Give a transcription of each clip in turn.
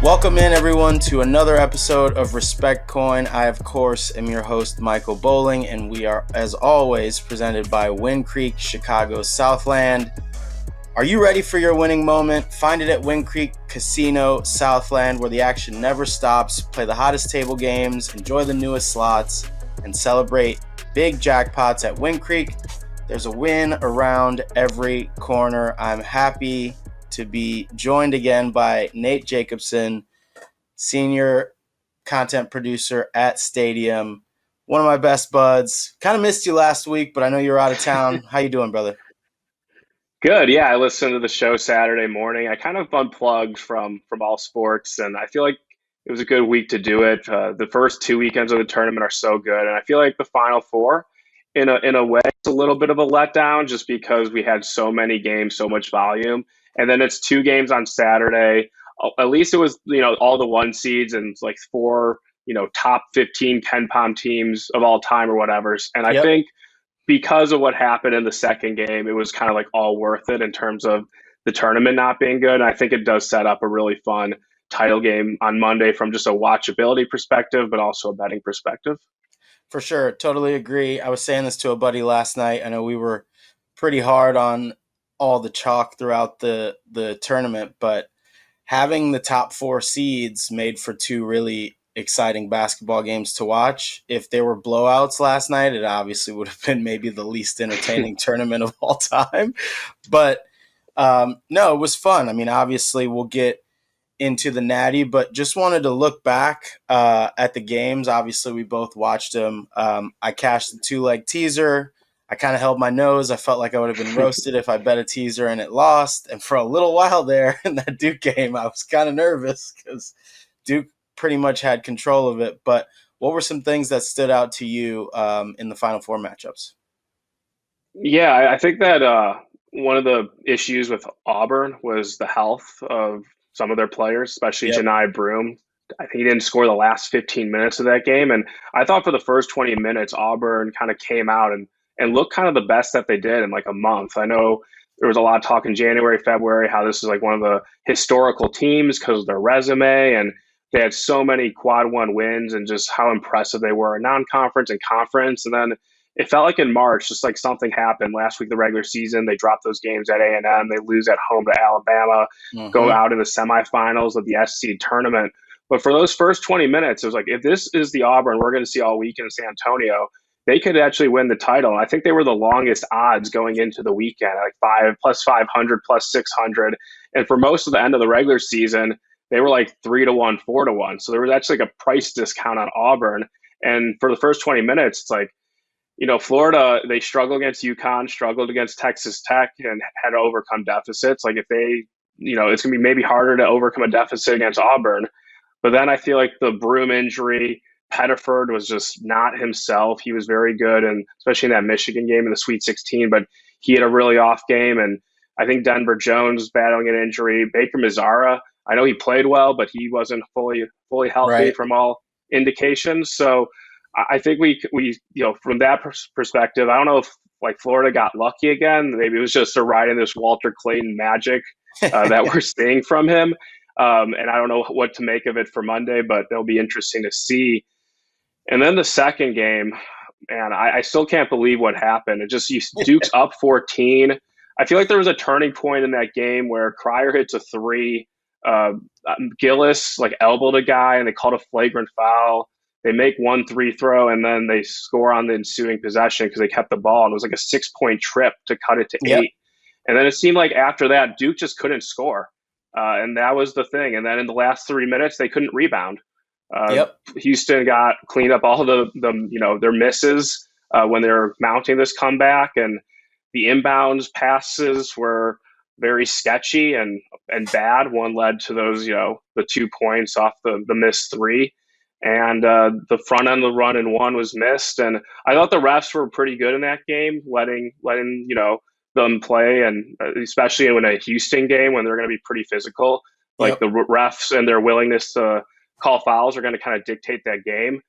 Welcome in, everyone, to another episode of Respect Coin. I, of course, am your host, Michael Bolling, and we are, as always, presented by Wind Chicago's Southland. Are you ready for your winning moment? Find it at 𝗦𝐶𝗰𝗶 Casino Southland, where the action never stops. Play the hottest table games, enjoy the newest slots, and celebrate big jackpots at 𝗦𝐶𝗰. There's a win around every corner. I'm happy to be joined again by Nate Jacobson, senior content producer at Stadium, one of my best buds. Kind of missed you last week, but I know you were out of town. How you doing, brother? Good. Yeah, I listened to the show Saturday morning. I kind of unplugged from all sports, and I feel like it was a good week to do it. The first two weekends of the tournament are so good, and I feel like the Final Four, in a way, it's a little bit of a letdown just because we had so many games, so much volume, and then it's two games on Saturday. At least it was all the one seeds and it's like four top 15 ken-pom teams of all time or whatever. And I Yep. think because of what happened in the second game, it was kind of like all worth it in terms of the tournament not being good. And I think it does set up a really fun title game on Monday from just a watchability perspective, but also a betting perspective. For sure. Totally agree. I was saying this to a buddy last night. I know we were pretty hard on all the chalk throughout the tournament, but having the top four seeds made for two really exciting basketball games to watch. If there were blowouts last night, it obviously would have been maybe the least entertaining tournament of all time. But no, it was fun. I mean, obviously we'll get into the natty, but just wanted to look back at the games. Obviously, we both watched them. I cashed the two-leg teaser. I kind of held my nose. I felt like I would have been roasted if I bet a teaser and it lost. And for a little while there in that Duke game, I was kind of nervous because Duke pretty much had control of it. But what were some things that stood out to you in the Final Four matchups? Yeah, I think that one of the issues with Auburn was the health of some of their players, especially Yep. 𝗩𝗏. I think he didn't score the last 15 minutes of that game. And I thought for the first 20 minutes, Auburn kind of came out and looked kind of the best that they did in like a month. I know there was a lot of talk in January, February, how this is like one of the historical teams because of their resume. And they had so many quad one wins and just how impressive they were in non-conference and conference. And then it felt like in March, just like something happened last week, the regular season, they dropped those games at A&M. They lose at home to Alabama, go Mm-hmm. out in the semifinals of the SEC tournament. But for those first 20 minutes, it was like, if this is the Auburn we're going to see all week in San Antonio, they could actually win the title. I think they were the longest odds going into the weekend, like plus 500, plus 600. And for most of the end of the regular season, they were like 3-1, 4-1. So there was actually like a price discount on Auburn. And for the first 20 minutes, it's like, Florida, they struggled against UConn, struggled against Texas Tech, and had to overcome deficits. Like if they, it's going to be maybe harder to overcome a deficit against Auburn. But then I feel like the Broome injury, Pettiford was just not himself. He was very good, and especially in that Michigan game in the Sweet 16, but he had a really off game. And I think Denver Jones was battling an injury. Baker Mazzara, I know he played well, but he wasn't fully healthy Right. from all indications. So I think we from that perspective, I don't know if like Florida got lucky again. Maybe it was just a ride in this Walter Clayton magic that we're seeing from him. And I don't know what to make of it for Monday, but it'll be interesting to see. And then the second game, man, I still can't believe what happened. Duke's up 14. I feel like there was a turning point in that game where Cryer hits a three. Gillis like elbowed a guy and they called a flagrant foul. They make 1 3 throw and then they score on the ensuing possession because they kept the ball. And it was like a 6-point trip to cut it to Yep. 8. And then it seemed like after that, Duke just couldn't score. And that was the thing. And then in the last 3 minutes, they couldn't rebound. Yep. Houston got cleaned up all their misses when they were mounting this comeback. And the inbounds passes were very sketchy and bad. One led to those, the 2 points off the missed three. And the front end of the run and one was missed. And I thought the refs were pretty good in that game, letting them play, and especially in a Houston game when they're going to be pretty physical. Like Yep. the refs and their willingness to call fouls are going to kind of dictate that game.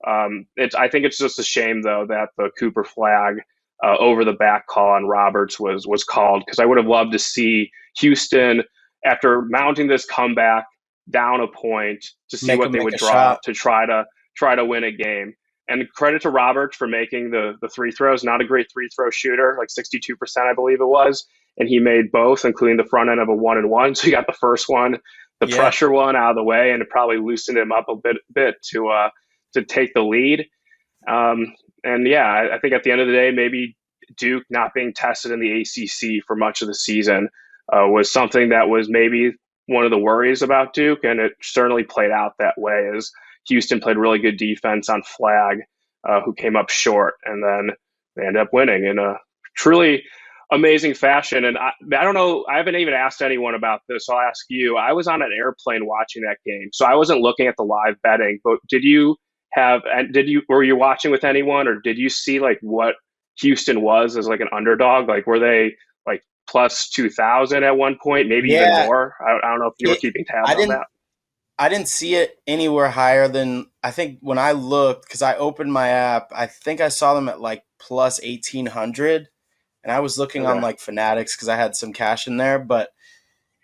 I think it's just a shame though that the Cooper flag over the back call on Roberts was called, because I would have loved to see Houston, after mounting this comeback, down a point to see Make what him they make would a draw shot. up to try to win a game. And credit to Roberts for making the free throws. Not a great free throw shooter, like 62%, I believe it was. And he made both, including the front end of a 1-and-1. So he got the first one, the Yeah. pressure one, out of the way, and it probably loosened him up a bit to take the lead. And yeah, I think at the end of the day, maybe Duke not being tested in the ACC for much of the season was something that was maybe one of the worries about Duke, and it certainly played out that way as Houston played really good defense on Flag, who came up short, and then they ended up winning in a truly amazing fashion. And I don't know, I haven't even asked anyone about this, so I'll ask you. I was on an airplane watching that game, so I wasn't looking at the live betting, but were you watching with anyone, or did you see like what Houston was as like an underdog? Like, were they like plus 2,000 at one point, maybe even Yeah. more? I don't know if you were keeping tabs I on didn't that. I didn't see it anywhere higher than, I think when I looked, because I opened my app, I think I saw them at like plus 1,800, and I was looking on Okay. like Fanatics because I had some cash in there. But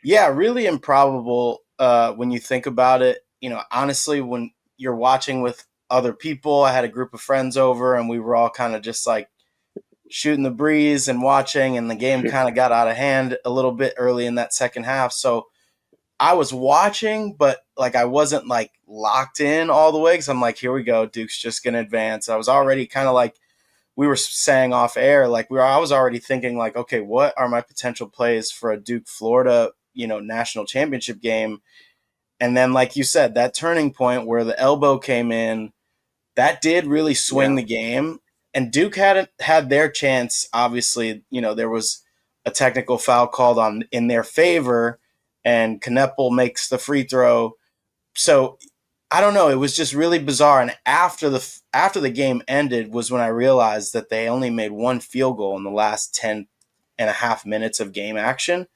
yeah, really improbable when you think about it. Honestly, when you're watching with other people, I had a group of friends over, and we were all kind of just like shooting the breeze and watching, and the game kind of got out of hand a little bit early in that second half. So I was watching, but like I wasn't like locked in all the way because I'm like, here we go, Duke's just gonna advance. I was already kind of like, we were saying off air, like I was already thinking like, okay, what are my potential plays for a Duke Florida, national championship game? And then, like you said, that turning point where the elbow came in, that did really swing Yeah. the game. And Duke had their chance. Obviously, there was a technical foul called on in their favor, and 𝗃𝗏𝗋 makes the free throw. So I don't know. It was just really bizarre. And after the game ended was when I realized that they only made one field goal in the last 10.5 minutes of game action.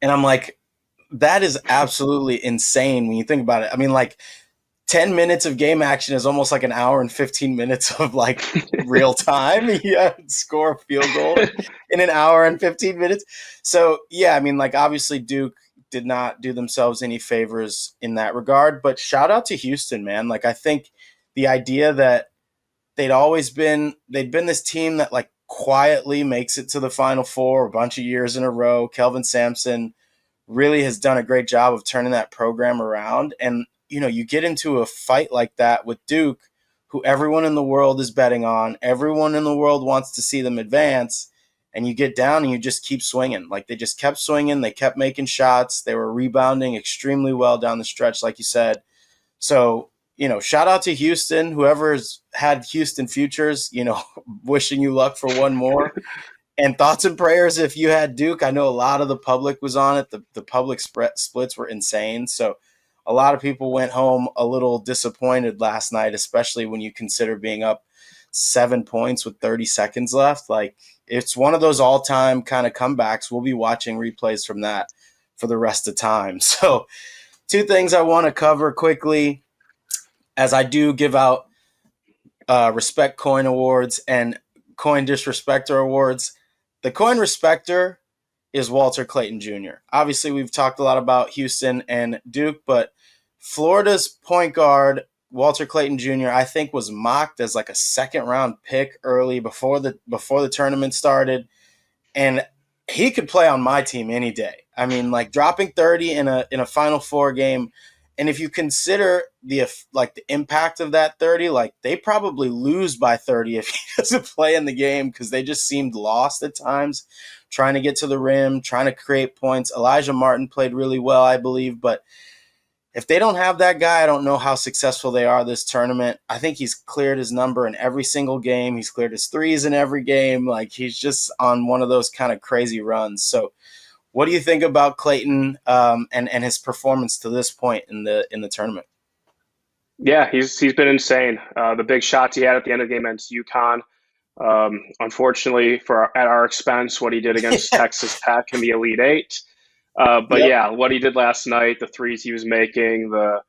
And I'm like, that is absolutely insane when you think about it. I mean, like 10 minutes of game action is almost like an hour and 15 minutes of like real time. Yeah, score a field goal in an hour and 15 minutes. So, yeah, I mean, like obviously Duke did not do themselves any favors in that regard, but shout out to Houston, man. Like I think the idea that they'd been this team that like quietly makes it to the Final Four a bunch of years in a row. Kelvin Sampson really has done a great job of turning that program around. And, you get into a fight like that with Duke, who everyone in the world is betting on. Everyone in the world wants to see them advance. And you get down and you just keep swinging. Like they just kept swinging. They kept making shots. They were rebounding extremely well down the stretch, like you said. So, shout out to Houston, whoever's had Houston futures, wishing you luck for one more. And thoughts and prayers if you had Duke. I know a lot of the public was on it. The public splits were insane. So a lot of people went home a little disappointed last night, especially when you consider being up 7 points with 30 seconds left. Like it's one of those all-time kind of comebacks. We'll be watching replays from that for the rest of time. So two things I want to cover quickly as I do give out Respect Coin Awards and Coin Disrespector Awards. The Coin Respector is Walter Clayton Jr. Obviously, we've talked a lot about Houston and Duke, but Florida's point guard, Walter Clayton Jr., I think was mocked as like a second-round pick early before the tournament started, and he could play on my team any day. I mean, like dropping 30 in a Final Four game, and if you consider the impact of that 30, like they probably lose by 30 if he doesn't play in the game because they just seemed lost at times, trying to get to the rim, trying to create points. Elijah Martin played really well, I believe, but if they don't have that guy, I don't know how successful they are this tournament. I think he's cleared his number in every single game. He's cleared his threes in every game. Like he's just on one of those kind of crazy runs. So what do you think about Clayton and his performance to this point in the tournament? Yeah, he's been insane. The big shots he had at the end of the game against UConn. Unfortunately, at our expense, what he did against Texas Tech in the Elite Eight. But Yep. yeah, what he did last night, the threes he was making, the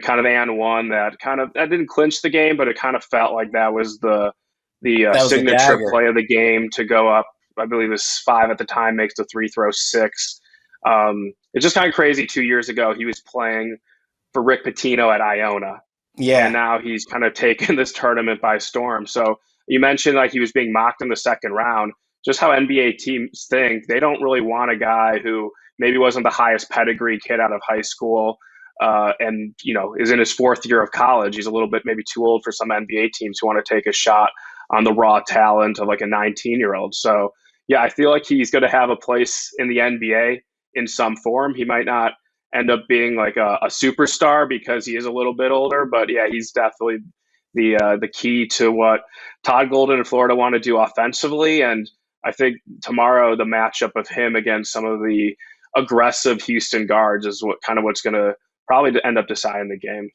kind of and one that didn't clinch the game, but it kind of felt like that was the That was the signature dagger. play of the game to go up. I believe it was 5 at the time, makes the three, throw 6. It's just kind of crazy. 2 years ago, he was playing for Rick Pitino at Iona, and Yeah, now he's kind of taken this tournament by storm. So you mentioned like he was being mocked in the second round. Just how NBA teams think, they don't really want a guy who maybe wasn't the highest pedigree kid out of high school, and is in his fourth year of college. He's a little bit maybe too old for some NBA teams who want to take a shot on the raw talent of like a 19-year-old. So yeah, I feel like he's going to have a place in the NBA in some form. He might not end up being like a superstar because he is a little bit older. But yeah, he's definitely the key to what Todd Golden and Florida want to do offensively. And I think tomorrow the matchup of him against some of the aggressive Houston guards is what's going to probably end up deciding the game.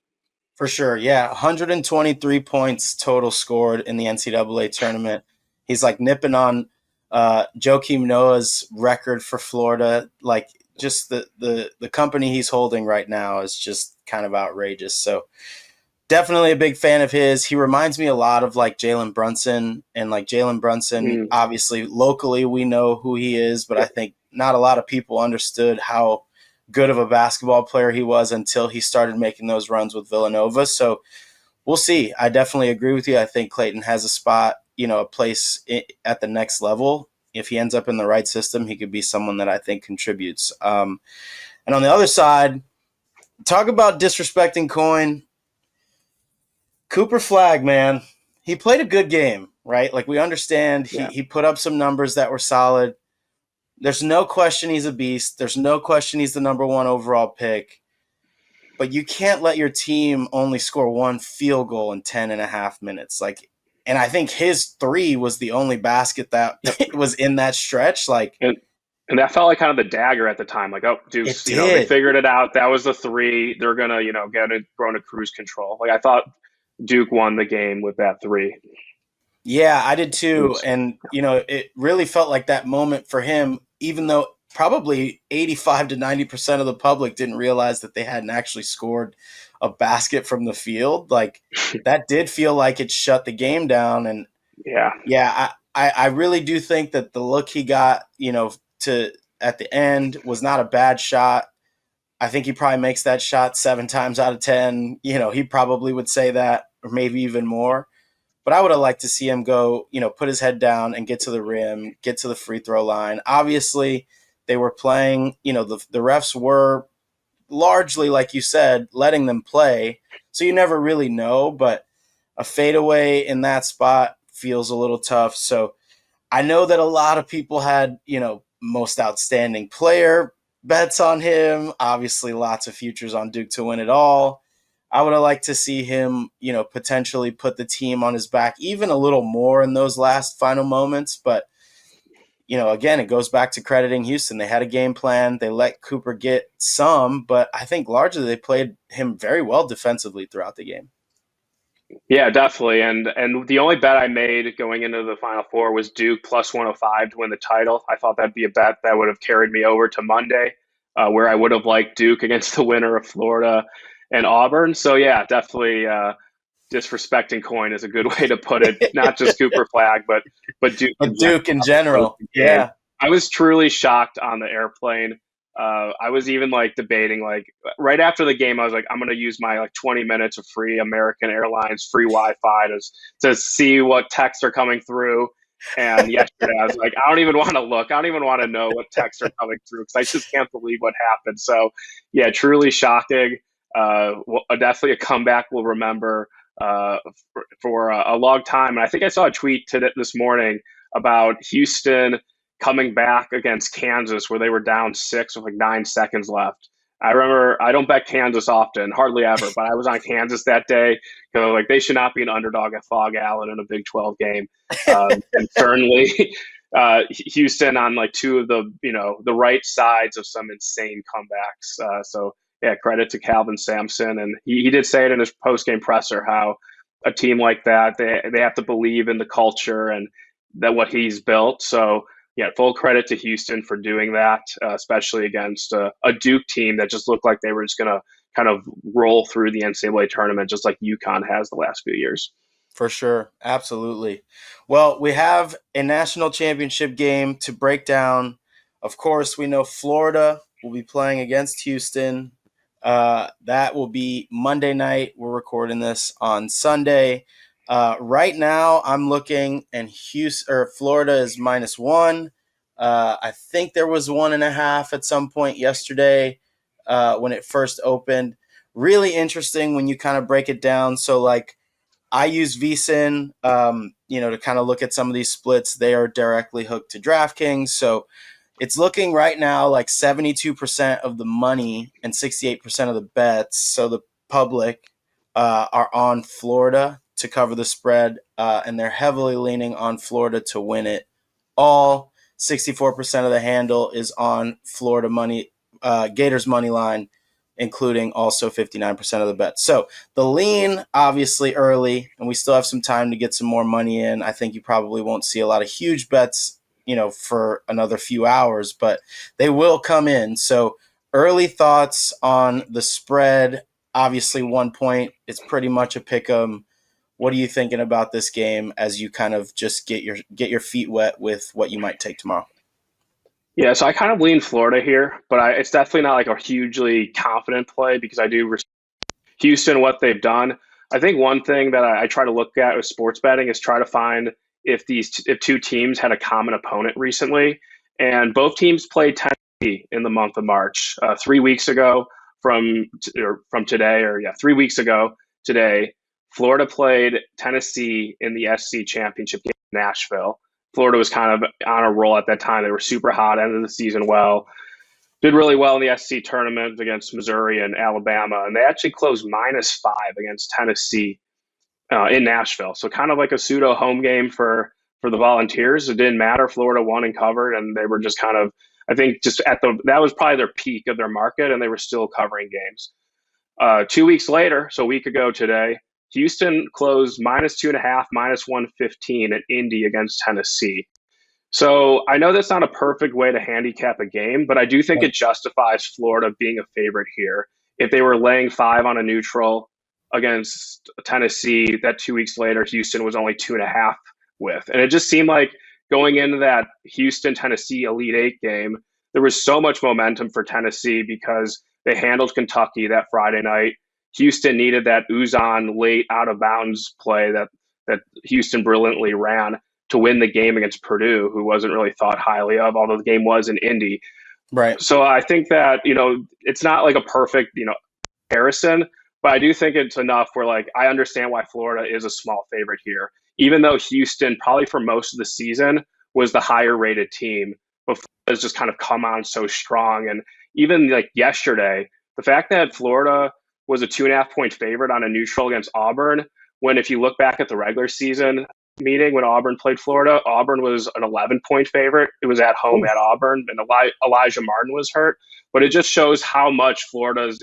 for sure. Yeah, 123 points total scored in the NCAA tournament. He's like nipping on Joakim Noah's record for Florida. Like just the company he's holding right now is just kind of outrageous. So definitely a big fan of his. He reminds me a lot of like Jalen Brunson, and like Jalen Brunson, obviously locally we know who he is, but I think not a lot of people understood how good of a basketball player he was until he started making those runs with Villanova. So we'll see. I definitely agree with you. I think Clayton has a spot, a place at the next level. If he ends up in the right system, he could be someone that I think contributes. And on the other side, talk about disrespecting Coin. 𝗂𝗏, man, he played a good game, right? Like we understand he put up some numbers that were solid. There's no question he's a beast. There's no question he's the number one overall pick. But you can't let your team only score one field goal in 10 and a half minutes. And I think his three was the only basket that was in that stretch. And that felt like kind of the dagger at the time. Like, oh, Duke's, they figured it out. That was the three. They're going to, go into cruise control. Like I thought Duke won the game with that three. Yeah, I did too. And, it really felt like that moment for him, even though probably 85 to 90% of the public didn't realize that they hadn't actually scored a basket from the field. Like that did feel like it shut the game down. And I really do think that the look he got, to at the end was not a bad shot. I think he probably makes that shot 7 times out of 10. He probably would say that, or maybe even more. But I would have liked to see him go, put his head down and get to the rim, get to the free throw line. Obviously, they were playing, the refs were largely, like you said, letting them play. So you never really know, but a fadeaway in that spot feels a little tough. So I know that a lot of people had, most outstanding player bets on him. Obviously, lots of futures on Duke to win it all. I would have liked to see him, potentially put the team on his back even a little more in those last final moments. But, again, it goes back to crediting Houston. They had a game plan. They let Cooper get some, but I think largely they played him very well defensively throughout the game. Yeah, definitely. And the only bet I made going into the Final Four was Duke plus 105 to win the title. I thought that'd be a bet that would have carried me over to Monday, where I would have liked Duke against the winner of Florida and Auburn. So yeah, definitely disrespecting Coin is a good way to put it. Not just 𝗂𝗏, but Duke. But Duke in general. Yeah. I was truly shocked on the airplane. I was even like debating, like right after the game, I was like, I'm going to use my like 20 minutes of free American Airlines free Wi-Fi to see what texts are coming through. And yesterday I was like, I don't even want to look. I don't even want to know what texts are coming through because I just can't believe what happened. So yeah, truly shocking. Definitely a comeback we'll remember for a long time. And I think I saw a tweet this morning about Houston coming back against Kansas where they were down 6 with like 9 seconds left. I remember, I don't bet Kansas often, hardly ever, but I was on Kansas that day because like they should not be an underdog at Fog Allen in a Big 12 game. And certainly Houston on like two of the right sides of some insane comebacks. So yeah, credit to Calvin Sampson. And he did say it in his post-game presser, how a team like that, they have to believe in the culture and that what he's built. So yeah, full credit to Houston for doing that, especially against a Duke team that just looked like they were just going to kind of roll through the NCAA tournament, just like UConn has the last few years. For sure. Absolutely. Well, we have a national championship game to break down. Of course, we know Florida will be playing against Houston. That will be Monday night. We're recording this on Sunday. Right now, I'm looking, and Florida is -1. I think there was 1.5 at some point yesterday when it first opened. Really interesting when you kind of break it down. So, like, I use 𝗦𝗀, to kind of look at some of these splits. They are directly hooked to DraftKings. So it's looking right now like 72% of the money and 68% of the bets. So the public are on Florida to cover the spread, and they're heavily leaning on Florida to win it all. 64% of the handle is on Florida money, Gators money line, including also 59% of the bets. So the lean, obviously early, and we still have some time to get some more money in. I think you probably won't see a lot of huge bets, for another few hours, but they will come in. So early thoughts on the spread. Obviously 1 point. It's pretty much a pick 'em. What are you thinking about this game as you kind of just get your feet wet with what you might take tomorrow? Yeah, so I kind of lean Florida here, but it's definitely not like a hugely confident play because I do Houston, what they've done. I think one thing that I try to look at with sports betting is try to find if two teams had a common opponent recently, and both teams played Tennessee in the month of March. 3 weeks ago from today, 3 weeks ago today, Florida played Tennessee in the SC championship game in Nashville. Florida was kind of on a roll at that time. They were super hot, ended the season well. Did really well in the SC tournament against Missouri and Alabama, and they actually closed -5 against Tennessee in Nashville. So kind of like a pseudo home game for the Volunteers. It didn't matter. Florida won and covered, and they were just kind of, I think, just that was probably their peak of their market, and they were still covering games. 2 weeks later, so a week ago today, Houston closed -2.5, -115 at Indy against Tennessee. So I know that's not a perfect way to handicap a game, but I do think it justifies Florida being a favorite here. If they were laying 5 on a neutral against Tennessee, that 2 weeks later, Houston was only 2.5 with. And it just seemed like going into that Houston Tennessee Elite Eight game, there was so much momentum for Tennessee because they handled Kentucky that Friday night. Houston needed that Uzan late out of bounds play that Houston brilliantly ran to win the game against Purdue, who wasn't really thought highly of, although the game was in Indy. Right. So I think that, it's not like a perfect, comparison, but I do think it's enough where, like, I understand why Florida is a small favorite here, even though Houston probably for most of the season was the higher rated team, but Florida's just kind of come on so strong. And even like yesterday, the fact that Florida was a 2.5 point favorite on a neutral against Auburn, when if you look back at the regular season meeting when Auburn played Florida, Auburn was an 11-point favorite. It was at home at Auburn, and Elijah Martin was hurt. But it just shows how much Florida's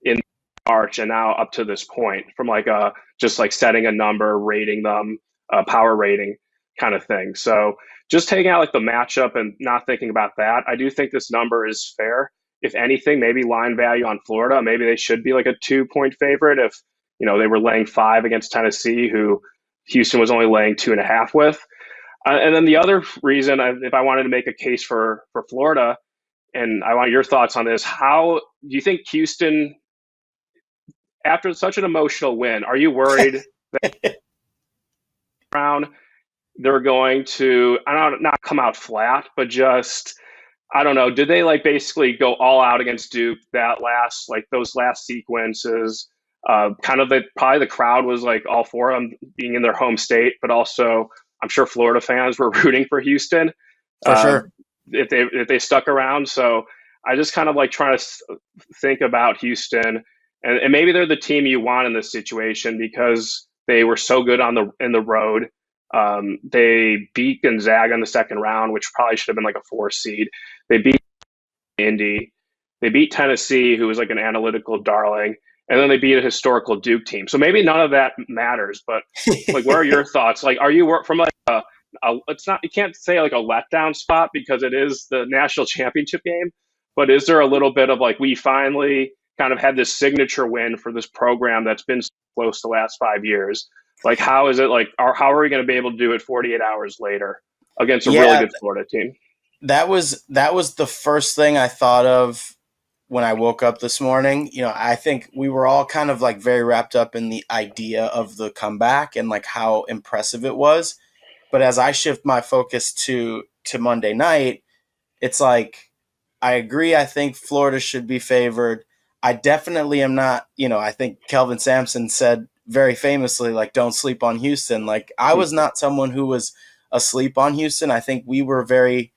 in March and now up to this point, from like just like setting a number, rating them, power rating kind of thing. So just taking out like the matchup and not thinking about that, I do think this number is fair. If anything, maybe line value on Florida, maybe they should be like a 2-point favorite if they were laying 5 against Tennessee, who Houston was only laying 2.5 with. And then the other reason, if I wanted to make a case for Florida, and I want your thoughts on this, how do you think Houston, after such an emotional win, are you worried that round they're going to, I don't not come out flat, but just, I don't know, did they like basically go all out against Duke those last sequences? Kind of probably the crowd was like all for them being in their home state, but also I'm sure Florida fans were rooting for Houston For sure. if they stuck around. So I just kind of like trying to think about Houston, and maybe they're the team you want in this situation because they were so good in the road. They beat Gonzaga in the second round, which probably should have been like a 4 seed. They beat Indy. They beat Tennessee, who was like an analytical darling. And then they beat a historical Duke team. So maybe none of that matters, but like, what are your thoughts? Like, are you from like it's not, you can't say like a letdown spot because it is the national championship game, but is there a little bit of like, we finally kind of had this signature win for this program that's been so close the last 5 years? Like, how are we going to be able to do it 48 hours later against a really Yeah, good Florida team? that was the first thing I thought of when I woke up this morning. I think we were all kind of like very wrapped up in the idea of the comeback and like how impressive it was. But as I shift my focus to Monday night, it's like I agree. I think Florida should be favored. I definitely am not. I think Kelvin Sampson said very famously, like, "Don't sleep on Houston." Like, I was not someone who was asleep on Houston. I think we were very,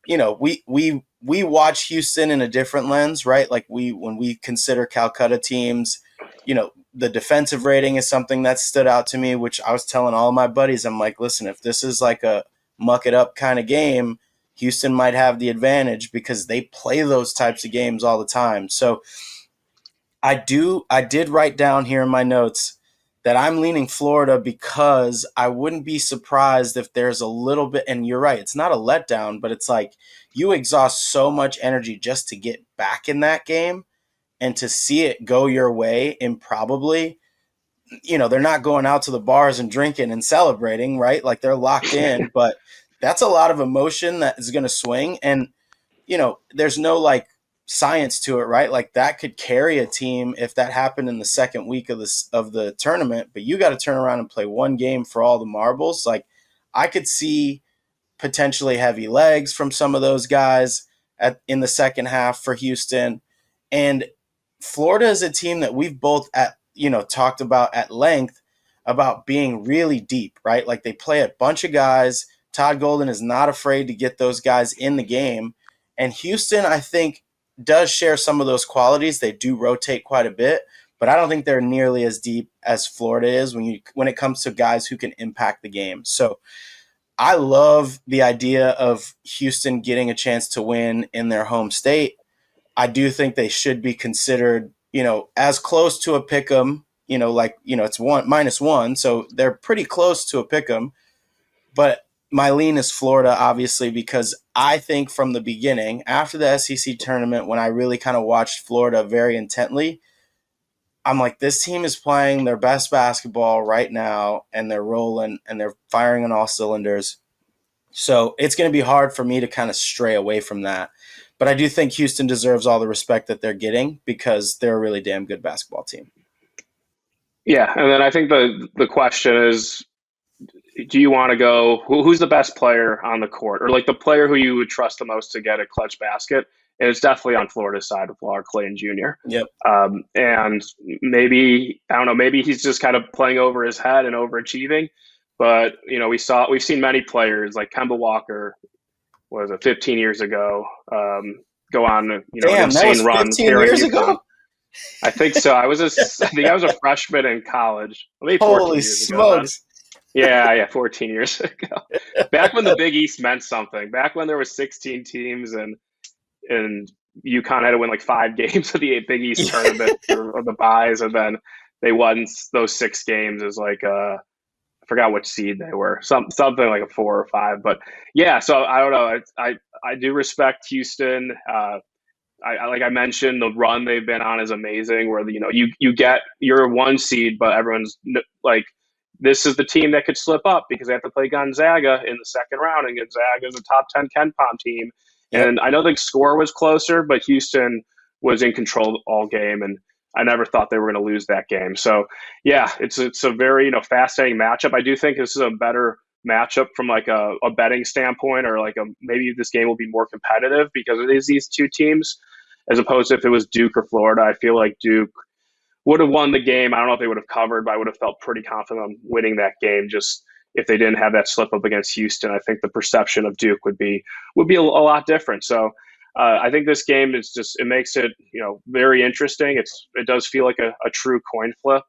we watch Houston in a different lens, right? Like, when we consider Calcutta teams, the defensive rating is something that stood out to me, which I was telling all my buddies. I'm like, listen, if this is like a muck it up kind of game, Houston might have the advantage because they play those types of games all the time. So I did write down here in my notes that I'm leaning Florida because I wouldn't be surprised if there's a little bit, and you're right, it's not a letdown, but it's like you exhaust so much energy just to get back in that game and to see it go your way improbably. They're not going out to the bars and drinking and celebrating, right? Like, they're locked in, but that's a lot of emotion that is going to swing. And, there's no like science to it, right? Like, that could carry a team if that happened in the second week of the tournament, but you got to turn around and play one game for all the marbles. Like, I could see potentially heavy legs from some of those guys in the second half for Houston. And Florida is a team that we've both talked about at length about being really deep, right? Like, they play a bunch of guys. Todd Golden is not afraid to get those guys in the game. And Houston, I think, does share some of those qualities. They do rotate quite a bit, but I don't think they're nearly as deep as Florida is when it comes to guys who can impact the game. So I love the idea of Houston getting a chance to win in their home state. I do think they should be considered, as close to a pick 'em, it's -1, so they're pretty close to a pick 'em. But my lean is Florida, obviously, because I think from the beginning, after the SEC tournament, when I really kind of watched Florida very intently, I'm like, this team is playing their best basketball right now, and they're rolling, and they're firing on all cylinders. So it's going to be hard for me to kind of stray away from that. But I do think Houston deserves all the respect that they're getting because they're a really damn good basketball team. Yeah, and then I think the question is, do you want to go, who's the best player on the court, or like the player who you would trust the most to get a clutch basket? And it's definitely on Florida's side with Laura Clayton Jr. Yep. And maybe, I don't know, maybe he's just kind of playing over his head and overachieving. But we've seen many players like Kemba Walker, what was it, 15 years ago, go on an insane run. 15 years ago? I think so. I think I was a freshman in college. Maybe 14 Holy years smokes. ago. Yeah, 14 years ago. Back when the Big East meant something. Back when there were 16 teams and UConn had to win like 5 games of the Big East tournament or the buys, and then they won those 6 games as like I forgot which seed they were, something like a 4 or 5. But yeah, so I don't know. I do respect Houston. I like I mentioned, the run they've been on is amazing. Where you get your 1 seed, but everyone's like, this is the team that could slip up because they have to play Gonzaga in the second round, and Gonzaga is a top 10 KenPom team. Yep. And I know the score was closer, but Houston was in control all game, and I never thought they were going to lose that game. So yeah, it's a very fascinating matchup. I do think this is a better matchup from like a betting standpoint, or like maybe this game will be more competitive because it is these 2 teams, as opposed to if it was Duke or Florida. I feel like Duke would have won the game. I don't know if they would have covered, but I would have felt pretty confident on winning that game. Just if they didn't have that slip up against Houston, I think the perception of Duke would be a lot different. So I think this game is it makes it very interesting. It does feel like a true coin flip.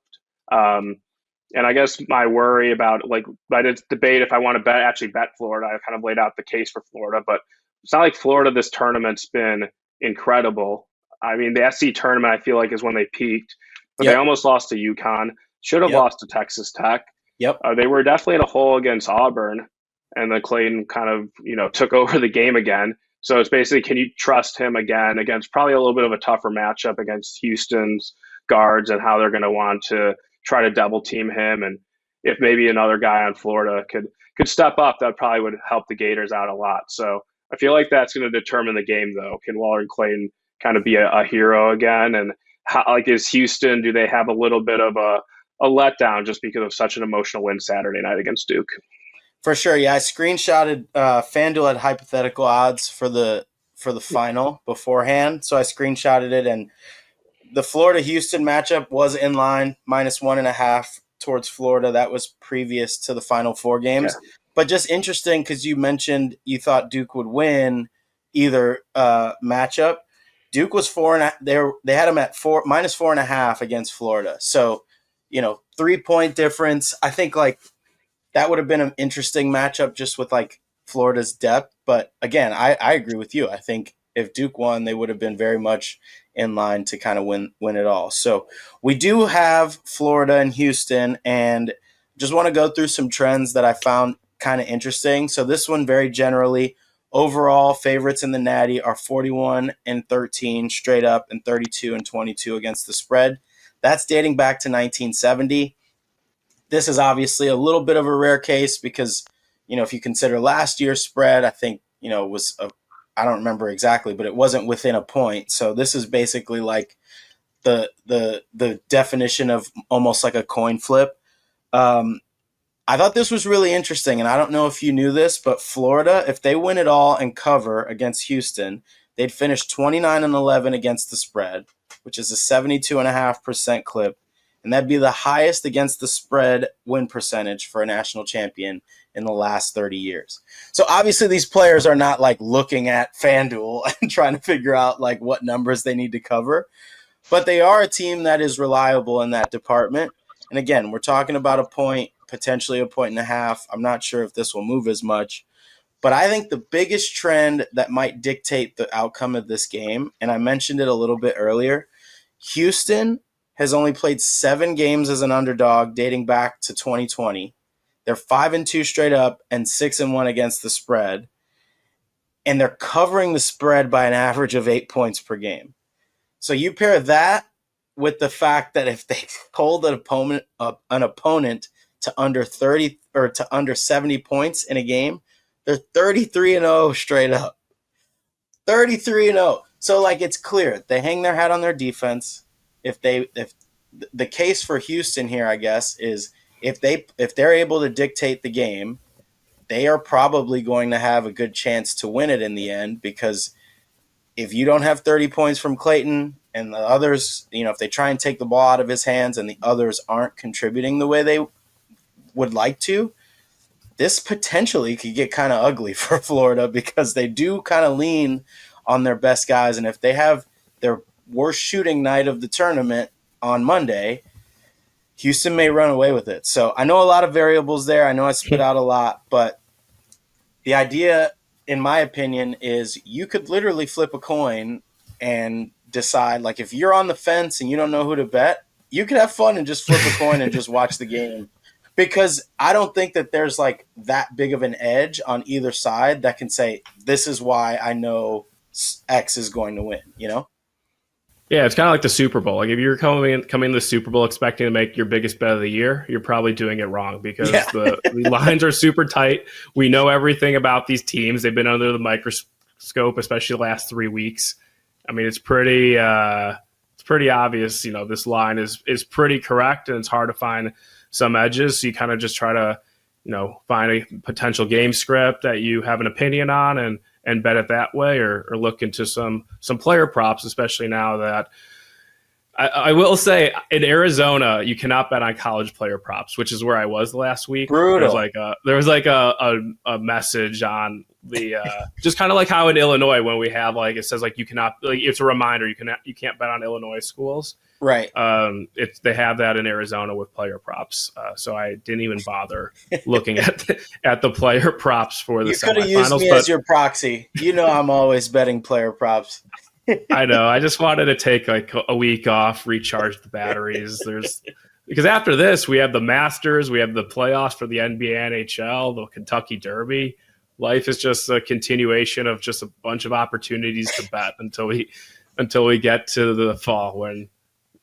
And I guess my worry about, like, I did debate if I want to bet Florida. I kind of laid out the case for Florida, but it's not like Florida this tournament's been incredible. I mean, the SC tournament, I feel like, is when they peaked, but They almost lost to UConn. Should have lost to Texas Tech. Yep. They were definitely in a hole against Auburn, and then Clayton kind of took over the game again. So it's basically, can you trust him again against probably a little bit of a tougher matchup against Houston's guards, and how they're going to want to try to double team him, and if maybe another guy on Florida could step up, that probably would help the Gators out a lot. So I feel like that's going to determine the game, though. Can Waller and Clayton kind of be a hero again? And how, like, is Houston, do they have a little bit of a letdown just because of such an emotional win Saturday night against Duke? For sure, yeah. I screenshotted FanDuel had hypothetical odds for the final beforehand, so I screenshotted it, and the Florida-Houston matchup was in line, -1.5 towards Florida. That was previous to the Final Four games. Yeah. But just interesting because you mentioned you thought Duke would win either matchup. Duke was 4.5. They had them at -4.5 against Florida. So, 3-point difference. I think like that would have been an interesting matchup just with like Florida's depth. But again, I agree with you. I think if Duke won, they would have been very much in line to kind of win it all. So we do have Florida and Houston, and just want to go through some trends that I found kind of interesting. So this one, very generally, overall favorites in the Natty are 41-13 straight up and 32-22 against the spread. That's dating back to 1970. This is obviously a little bit of a rare case because, if you consider last year's spread, I think, it was I don't remember exactly, but it wasn't within a point. So this is basically like the definition of almost like a coin flip. I thought this was really interesting, and I don't know if you knew this, but Florida, if they win it all and cover against Houston, they'd finish 29-11 against the spread, which is a 72.5% clip, and that'd be the highest against the spread win percentage for a national champion in the last 30 years. So obviously these players are not like looking at FanDuel and trying to figure out like what numbers they need to cover, but they are a team that is reliable in that department. And again, we're talking about a point, potentially a 1.5. I'm not sure if this will move as much, but I think the biggest trend that might dictate the outcome of this game, and I mentioned it a little bit earlier, Houston has only played 7 games as an underdog dating back to 2020. They're 5-2 straight up and 6-1 against the spread. And they're covering the spread by an average of 8 points per game. So you pair that with the fact that if they hold an opponent to under 30 or to under 70 points in a game, they're 33-0 straight up. 33-0. So like it's clear they hang their hat on their defense. If the case for Houston here, I guess, is if they're able to dictate the game, they are probably going to have a good chance to win it in the end, because if you don't have 30 points from Clayton and the others, if they try and take the ball out of his hands and the others aren't contributing the way they would like to, this potentially could get kind of ugly for Florida, because they do kind of lean on their best guys. And if they have their worst shooting night of the tournament on Monday, Houston may run away with it. So I know a lot of variables there. I know I spit out a lot, but the idea, in my opinion, is you could literally flip a coin and decide, like if you're on the fence and you don't know who to bet, you could have fun and just flip a coin and just watch the game. Because I don't think that there's like that big of an edge on either side that can say, this is why I know X is going to win, Yeah, it's kind of like the Super Bowl. Like if you're coming to the Super Bowl expecting to make your biggest bet of the year, you're probably doing it wrong, because the lines are super tight. We know everything about these teams. They've been under the microscope, especially the last 3 weeks. I mean, it's pretty obvious. This line is pretty correct, and it's hard to find some edges. So you kind of just try to, find a potential game script that you have an opinion on and bet it that way, or look into some player props, especially now that I will say in Arizona, you cannot bet on college player props, which is where I was last week. Brutal. There was a message on the just kind of like how in Illinois, when we have like, it says like you cannot, like it's a reminder you can't bet on Illinois schools. Right. They have that in Arizona with player props. So I didn't even bother looking at the player props for the semifinals. You could have used me as your proxy. I'm always betting player props. I know. I just wanted to take like a week off, recharge the batteries. Because after this, we have the Masters, we have the playoffs for the NBA, NHL, the Kentucky Derby. Life is just a continuation of just a bunch of opportunities to bet until we get to the fall, when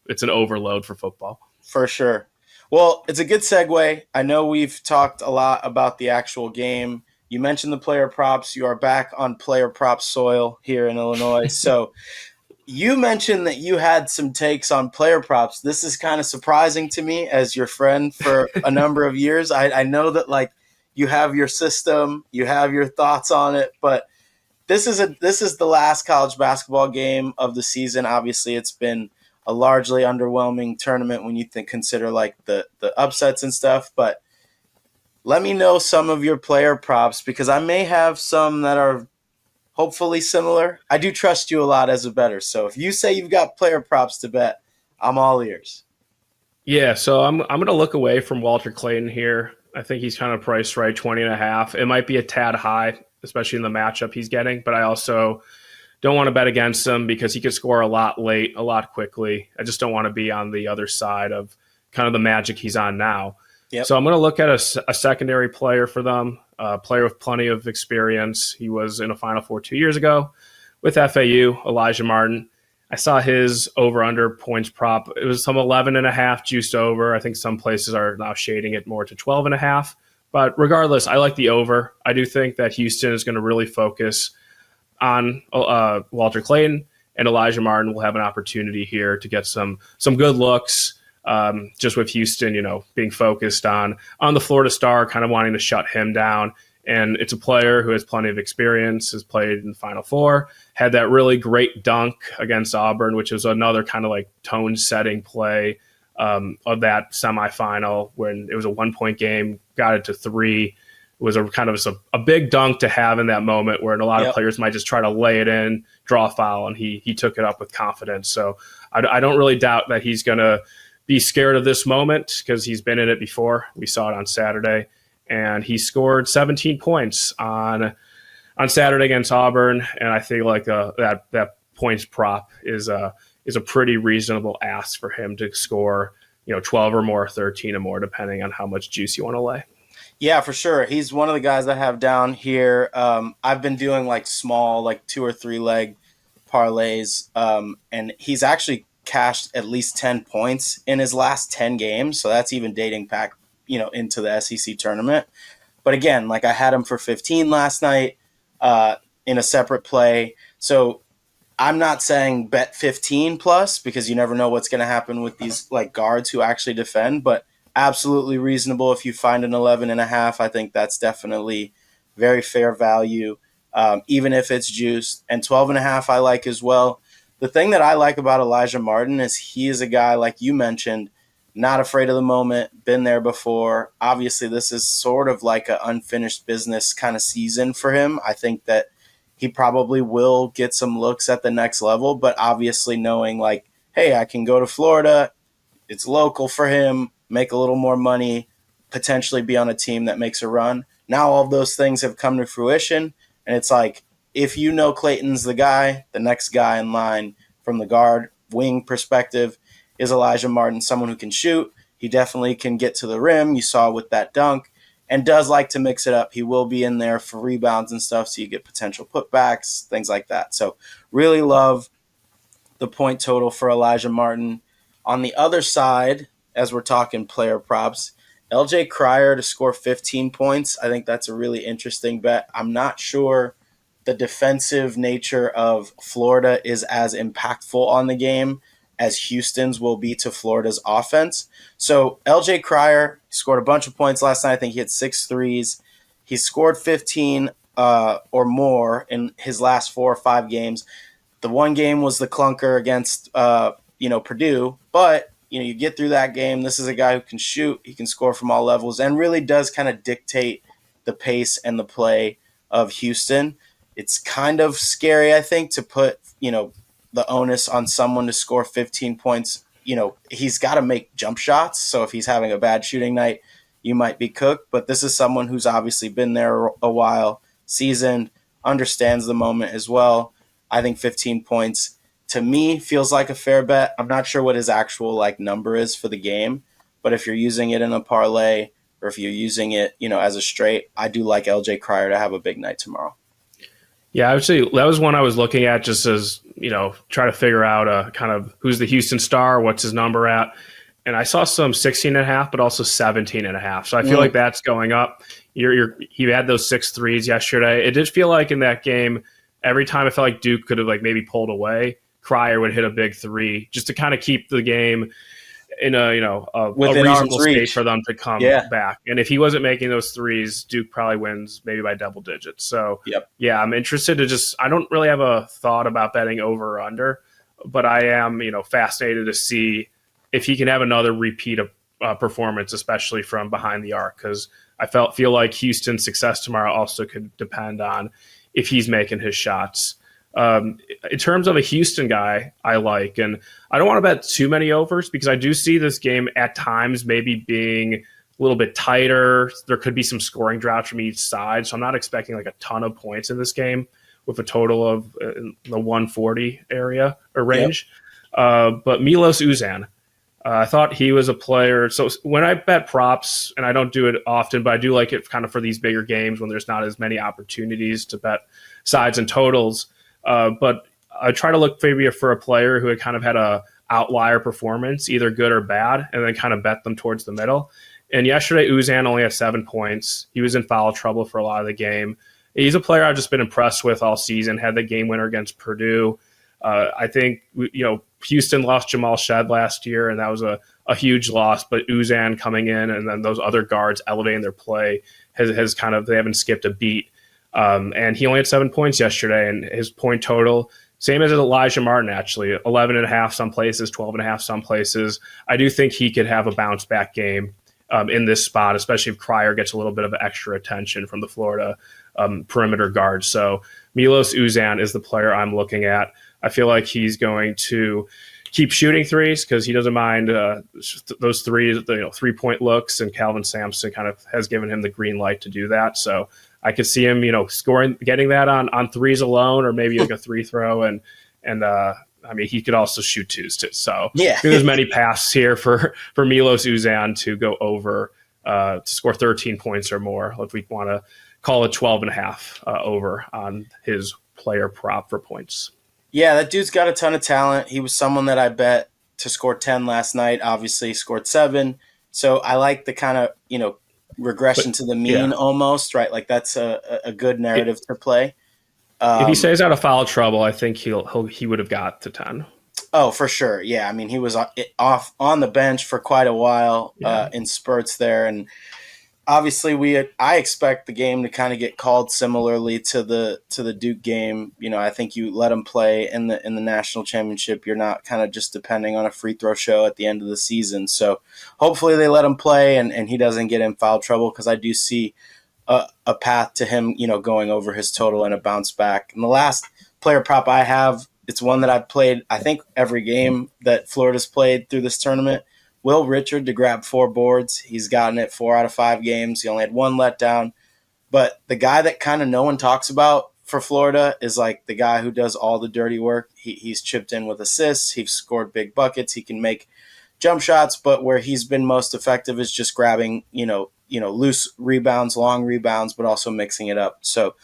it's an overload for football. For sure. Well, it's a good segue. I know we've talked a lot about the actual game you mentioned the player props. You are back on player prop soil here in Illinois. So you mentioned that you had some takes on player props. This is kind of surprising to me as your friend for a number of years. I know that like you have your system, you have your thoughts on it, but this is the last college basketball game of the season. Obviously, it's been a largely underwhelming tournament when you consider like the upsets and stuff, but let me know some of your player props because I may have some that are hopefully similar. I do trust you a lot as a bettor. So if you say you've got player props to bet, I'm all ears. Yeah, so I'm going to look away from Walter Clayton here. I think he's kind of priced right, 20.5. It might be a tad high, especially in the matchup he's getting, but I also don't want to bet against him because he could score a lot late, a lot quickly. I just don't want to be on the other side of kind of the magic he's on now. Yep. So I'm going to look at a secondary player for them, a player with plenty of experience. He was in a Final Four 2 years ago with FAU, Elijah Martin. I saw his over-under points prop. It was some 11.5 juiced over. I think some places are now shading it more to 12.5. But regardless, I like the over. I do think that Houston is going to really focus on Walter Clayton, and Elijah Martin will have an opportunity here to get some good looks. Just with Houston, being focused on the Florida star, kind of wanting to shut him down. And it's a player who has plenty of experience, has played in the Final Four, had that really great dunk against Auburn, which was another kind of like tone-setting play of that semifinal when it was a 1-point game, got it to 3. It was a big dunk to have in that moment where a lot of players might just try to lay it in, draw a foul, and he took it up with confidence. So I don't really doubt that he's going to be scared of this moment because he's been in it before. We saw it on Saturday. And he scored 17 points on Saturday against Auburn, and I think like that points prop is a pretty reasonable ask for him to score, 12 or more, 13 or more, depending on how much juice you want to lay. Yeah, for sure. He's one of the guys I have down here. I've been doing like small, like 2 or 3 leg parlays, and he's actually cashed at least 10 points in his last 10 games. So that's even dating back into the SEC tournament. But again, like I had him for 15 last night in a separate play. So I'm not saying bet 15 plus because you never know what's going to happen with these like guards who actually defend, but absolutely reasonable. If you find an 11.5, I think that's definitely very fair value, even if it's juiced. And 12.5 I like as well. The thing that I like about Elijah Martin is he is a guy, like you mentioned, not afraid of the moment, been there before. Obviously, this is sort of like an unfinished business kind of season for him. I think that he probably will get some looks at the next level, but obviously knowing like, hey, I can go to Florida, it's local for him, make a little more money, potentially be on a team that makes a run. Now all of those things have come to fruition, and it's like, if Clayton's the guy, the next guy in line from the guard wing perspective is Elijah Martin, someone who can shoot. He definitely can get to the rim. You saw with that dunk, and does like to mix it up. He will be in there for rebounds and stuff, so you get potential putbacks, things like that. So really love the point total for Elijah Martin. On the other side, as we're talking player props, LJ Cryer to score 15 points. I think that's a really interesting bet. I'm not sure the defensive nature of Florida is as impactful on the game as Houston's will be to Florida's offense. So LJ Cryer scored a bunch of points last night. I think he had 6 threes. He scored 15 or more in his last 4 or 5 games. The one game was the clunker against Purdue, but you get through that game. This is a guy who can shoot. He can score from all levels and really does kind of dictate the pace and the play of Houston. It's kind of scary, I think, to put, the onus on someone to score 15 points. He's got to make jump shots. So if he's having a bad shooting night, you might be cooked. But this is someone who's obviously been there a while, seasoned, understands the moment as well. I think 15 points, to me, feels like a fair bet. I'm not sure what his actual number is for the game, but if you're using it in a parlay or if you're using it, as a straight, I do like LJ Cryer to have a big night tomorrow. Yeah, actually, that was one I was looking at just as, try to figure out kind of who's the Houston star, what's his number at. and I saw some 16.5, but also 17.5. So I feel like that's going up. He had those 6 threes yesterday. It did feel like in that game, every time I felt like Duke could have like maybe pulled away, Cryer would hit a big 3 just to kind of keep the game in a reasonable state for them to come back. And if he wasn't making those threes, Duke probably wins maybe by double digits. So yeah, I'm interested to I don't really have a thought about betting over or under, but I am, fascinated to see if he can have another repeat of performance, especially from behind the arc, because I feel like Houston's success tomorrow also could depend on if he's making his shots. In terms of a Houston guy I like, and I don't want to bet too many overs because I do see this game at times maybe being a little bit tighter. There could be some scoring droughts from each side, so I'm not expecting like a ton of points in this game with a total of the 140 area or range. But 𝗵𝗨 𝗟𝗀, I thought he was a player. So when I bet props, and I don't do it often, but I do like it kind of for these bigger games when there's not as many opportunities to bet sides and totals. But I try to look maybe for a player who had kind of had a outlier performance, either good or bad, and then kind of bet them towards the middle. And yesterday, 𝗟𝗀 only had 7 points. He was in foul trouble for a lot of the game. He's a player I've just been impressed with all season. Had the game winner against Purdue. I think Houston lost Jamal Shead last year, and that was a huge loss. But 𝗟𝗀 coming in, and then those other guards elevating their play has kind of, they haven't skipped a beat. And he only had 7 points yesterday, and his point total, same as Elijah Martin, actually, 11.5 some places, 12.5 some places. I do think he could have a bounce back game in this spot, especially if Cryer gets a little bit of extra attention from the Florida perimeter guards. So 𝗵𝗨 𝗟𝗀 is the player I'm looking at. I feel like he's going to keep shooting threes because he doesn't mind those threes, 3-point looks, and Calvin Sampson kind of has given him the green light to do that. So I could see him, scoring, getting that on threes alone, or maybe like a 3 throw, and I mean, he could also shoot 2s too. So there's many passes here for 𝗵𝗨 𝗟𝗀 to go over to score 13 points or more. If we want to call it 12.5 over on his player prop for points. Yeah, that dude's got a ton of talent. He was someone that I bet to score 10 last night. Obviously, scored 7. So I like the kind of, regression to the mean almost, right? Like that's a good narrative to play. If he stays out of foul trouble, I think he would have got to 10. Oh, for sure. Yeah. I mean, he was off on the bench for quite a while in spurts there. And obviously I expect the game to kind of get called similarly to the Duke game. I think you let him play in the national championship. You're not kind of just depending on a free throw show at the end of the season. So hopefully they let him play and he doesn't get in foul trouble, because I do see a path to him, going over his total and a bounce back. And the last player prop I have, it's one that I've played, I think, every game that Florida's played through this tournament. Will Richard to grab 4 boards. He's gotten it 4 out of 5 games. He only had 1 letdown. But the guy that kind of no one talks about for Florida is like the guy who does all the dirty work. He's chipped in with assists. He's scored big buckets. He can make jump shots. But where he's been most effective is just grabbing, loose rebounds, long rebounds, but also mixing it up. So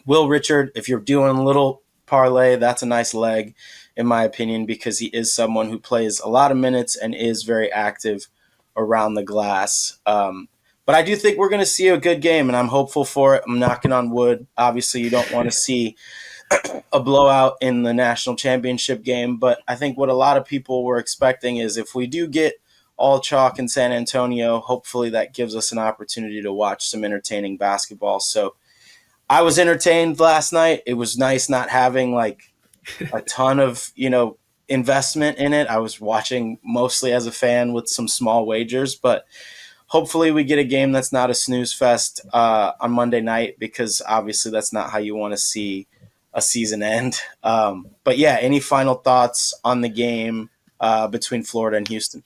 Will Richard, if you're doing a little parlay, that's a nice leg, in my opinion, because he is someone who plays a lot of minutes and is very active around the glass. But I do think we're going to see a good game, and I'm hopeful for it. I'm knocking on wood. Obviously, you don't want to see a blowout in the national championship game, but I think what a lot of people were expecting is if we do get all chalk in San Antonio, hopefully that gives us an opportunity to watch some entertaining basketball. So I was entertained last night. It was nice not having like a ton of, investment in it. I was watching mostly as a fan with some small wagers, but hopefully we get a game that's not a snooze fest on Monday night, because obviously that's not how you want to see a season end. But yeah, any final thoughts on the game between Florida and Houston?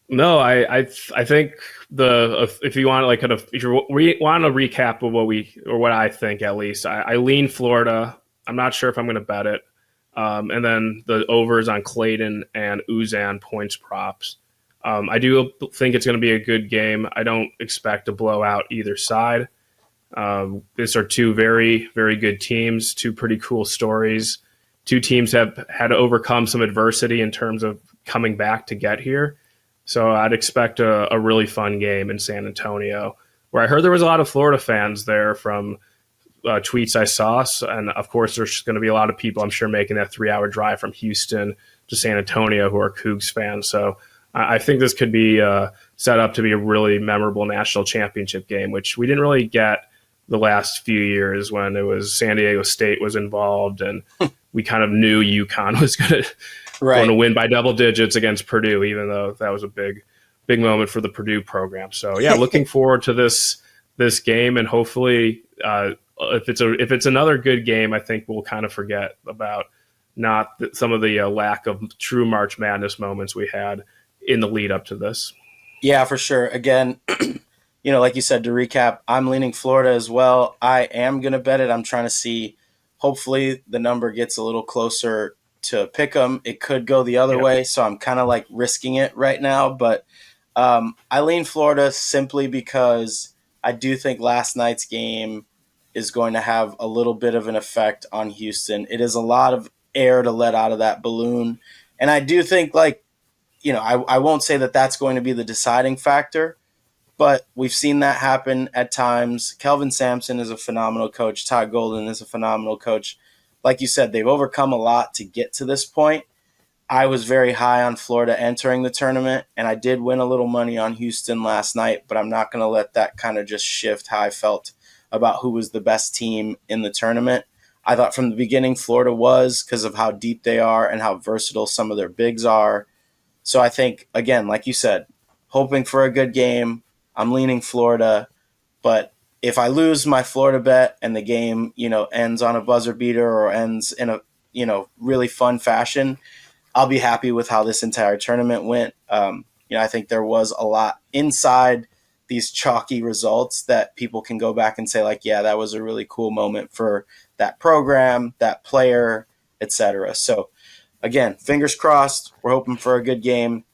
No, I think if you want if you want to recap of what I think, at least I lean Florida. I'm not sure if I'm going to bet it. And then the overs on Clayton and 𝗟𝗀 points props. I do think it's going to be a good game. I don't expect a blowout either side. These are 2 very, very good teams, 2 pretty cool stories. 2 teams have had to overcome some adversity in terms of coming back to get here. So I'd expect a really fun game in San Antonio, where I heard there was a lot of Florida fans there from tweets I saw. And of course, there's going to be a lot of people, I'm sure, making that 3-hour drive from Houston to San Antonio who are Cougs fans. So I think this could be set up to be a really memorable national championship game, which we didn't really get the last few years when it was San Diego State was involved, and we kind of knew UConn was going to win by double digits against Purdue, even though that was a big moment for the Purdue program. So yeah, looking forward to this game, and hopefully if it's another good game, I think we'll kind of forget about some of the lack of true March Madness moments we had in the lead up to this. Yeah, for sure. Again, like you said, to recap, I'm leaning Florida as well. I am going to bet it. I'm trying to see, hopefully the number gets a little closer to pick 'em. It could go the other way, so I'm kind of like risking it right now. But I lean Florida simply because I do think last night's game is going to have a little bit of an effect on Houston. It is a lot of air to let out of that balloon. And I do think, I won't say that that's going to be the deciding factor, but we've seen that happen at times. Kelvin Sampson is a phenomenal coach. Todd Golden is a phenomenal coach. Like you said, they've overcome a lot to get to this point. I was very high on Florida entering the tournament, and I did win a little money on Houston last night, but I'm not going to let that kind of just shift how I felt about who was the best team in the tournament. I thought from the beginning Florida was, because of how deep they are and how versatile some of their bigs are. So I think, again, like you said, hoping for a good game. I'm leaning Florida, but if I lose my Florida bet and the game, ends on a buzzer beater or ends in a, really fun fashion, I'll be happy with how this entire tournament went. I think there was a lot inside these chalky results that people can go back and say, like, yeah, that was a really cool moment for that program, that player, etc. So again, fingers crossed. We're hoping for a good game.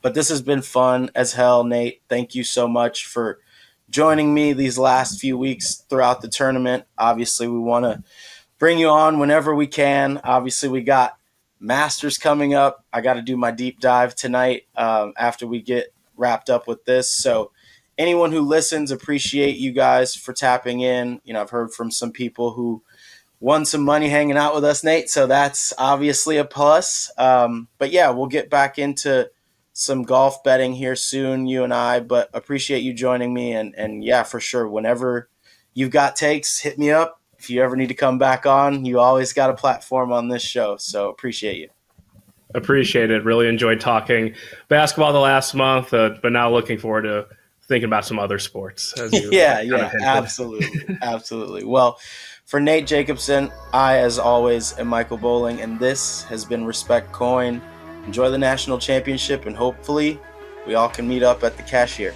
But this has been fun as hell, Nate. Thank you so much for joining me these last few weeks throughout the tournament. Obviously, we want to bring you on whenever we can. Obviously, we got Masters coming up. I got to do my deep dive tonight after we get wrapped up with this. So anyone who listens, appreciate you guys for tapping in. I've heard from some people who won some money hanging out with us, Nate. So that's obviously a plus. But yeah, we'll get back into some golf betting here soon, you and I, but appreciate you joining me. And yeah, for sure, whenever you've got takes, hit me up. If you ever need to come back on, you always got a platform on this show. So appreciate you. Appreciate it. Really enjoyed talking basketball the last month, but now looking forward to thinking about some other sports. Yeah, absolutely. Absolutely. Well, for Nate Jacobson, I, as always, am Michael Bolling, and this has been Respect Coin. Enjoy the national championship, and hopefully we all can meet up at the cashier.